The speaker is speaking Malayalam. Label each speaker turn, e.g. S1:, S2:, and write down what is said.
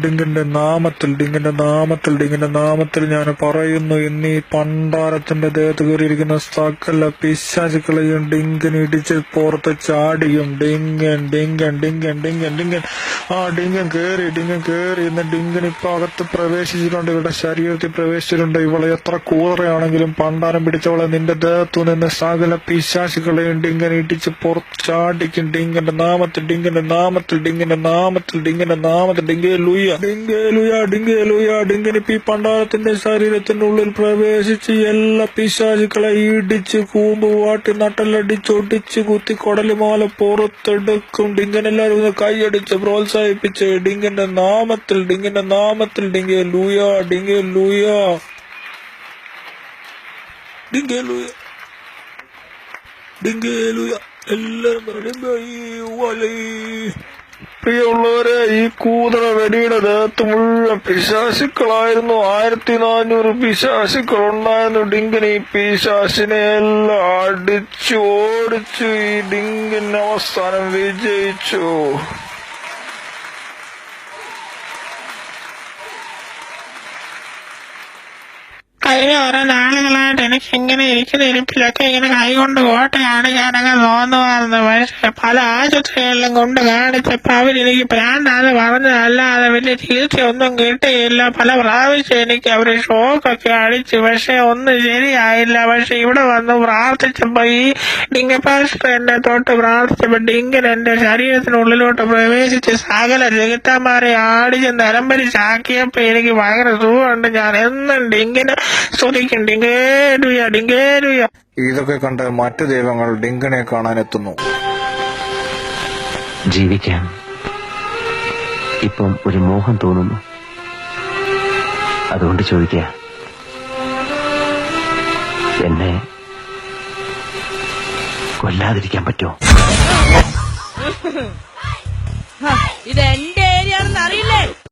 S1: ഡിങ്കിന്റെ നാമത്തിൽ ഞാൻ പറയുന്നു, ഇന്ന് ഈ പണ്ടാരത്തിന്റെ ദേഹത്ത് കയറിയിരിക്കുന്ന സകല പിശാചുക്കളെയും ഡിങ്കൻ ഇടിച്ച് പുറത്ത് ചാടിയും. ഡിങ്കൻ ആ ഡിങ്കൻ കേറി ഇന്ന് ഡിങ്കൻ ഇപ്പൊ അകത്ത് പ്രവേശിച്ചിട്ടുണ്ട്, ഇവളുടെ ശരീരത്തിൽ പ്രവേശിച്ചിട്ടുണ്ട്. ഇവളെ എത്ര കൂതറയാണെങ്കിലും പണ്ടാരം പിടിച്ചവളെ നിന്റെ ദേഹത്തു നിന്ന് സകല പിശാചുക്കളെയും ഡിങ്കൻ ഇടിച്ച് പുറത്ത് ചാടിക്കും. ഡിങ്കന്റെ നാമത്തിൽ ഡിങ്കൻ ഇപ്പൊ ഈ പണ്ടാരത്തിന്റെ ശരീരത്തിനുള്ളിൽ പ്രവേശിച്ച് എല്ലാ പിശാചുക്കളെ ഇടിച്ച് കൂമ്പ് വാട്ടി നട്ടലടിച്ചൊടിച്ച് കുത്തി കൊടലുമാല പുറത്തെടുക്കും. ഡിങ്കൻ എല്ലാവരും ഒന്ന് കൈയടിച്ച് പ്രോത്സാഹിപ്പിച്ച് ഡിങ്കന്റെ നാമത്തിൽ ഡിങ്കേ ലൂയ എല്ലാരും. പ്രിയമുള്ളവരെ, ഈ കൂതറ വെടിയുടെ ദേഹത്ത് മുഴുവൻ പിശാചുക്കളായിരുന്നു. 1400 പിശാചുക്കൾ ഉണ്ടായിരുന്നു. ഡിങ്കൻ ഈ പിശാചിനെ എല്ലാം അടിച്ചു ഓടിച്ചു. ഈ ഡിങ്കൻ അവസാനം വിജയിച്ചു.
S2: കഴിഞ്ഞ കുറെ നാളുകളായിട്ട് എനിക്ക് ഇങ്ങനെ ഇരിക്കുന്ന ഇരിപ്പിലൊക്കെ ഇങ്ങനെ കൈകൊണ്ട് കോട്ടയാണ് ഞാനങ്ങ് തോന്നുമായിരുന്നു. പക്ഷെ പല ആശുപത്രികളിലും കൊണ്ട് കാണിച്ചപ്പോ അവരെനിക്ക് ഭ്രാന്താന്ന് പറഞ്ഞതല്ലാതെ വലിയ ചികിത്സയൊന്നും കിട്ടിയില്ല. പല പ്രാവശ്യം എനിക്ക് അവര് ഷോക്കൊക്കെ അടിച്ചു, പക്ഷെ ഒന്നും ശരിയായില്ല. പക്ഷെ ഇവിടെ വന്ന് പ്രാർത്ഥിച്ചപ്പോ ഈ ഡിങ്ക പാസ്റ്റർ എന്നെ തൊട്ട് പ്രാർത്ഥിച്ചപ്പോ ഡിങ്കൻ എന്റെ ശരീരത്തിനുള്ളിലോട്ട് പ്രവേശിച്ച് സകല ജഗത്താന്മാരെ ആടിച്ച് നിലംപരിച്ചാക്കിയപ്പോ എനിക്ക് ഭയങ്കര സുഖമുണ്ട്. ഞാൻ എന്നും ഡിങ്കിന് സ്തുതിക്കും. ഡിങ്കേലുയ.
S1: ഇതൊക്കെ കണ്ട് മറ്റു ദൈവങ്ങൾ ഡിങ്കനെ കാണാനെത്തുന്നു.
S3: ജീവിക്കാൻ ഇപ്പം ഒരു മോഹം തോന്നുന്നു. അതുകൊണ്ട് ചോദിക്കുക, എന്നെ കൊല്ലാതിരിക്കാൻ പറ്റുമോ?
S4: ഇത് എന്റെ ഏരിയ ആണെന്ന് അറിയില്ലേ?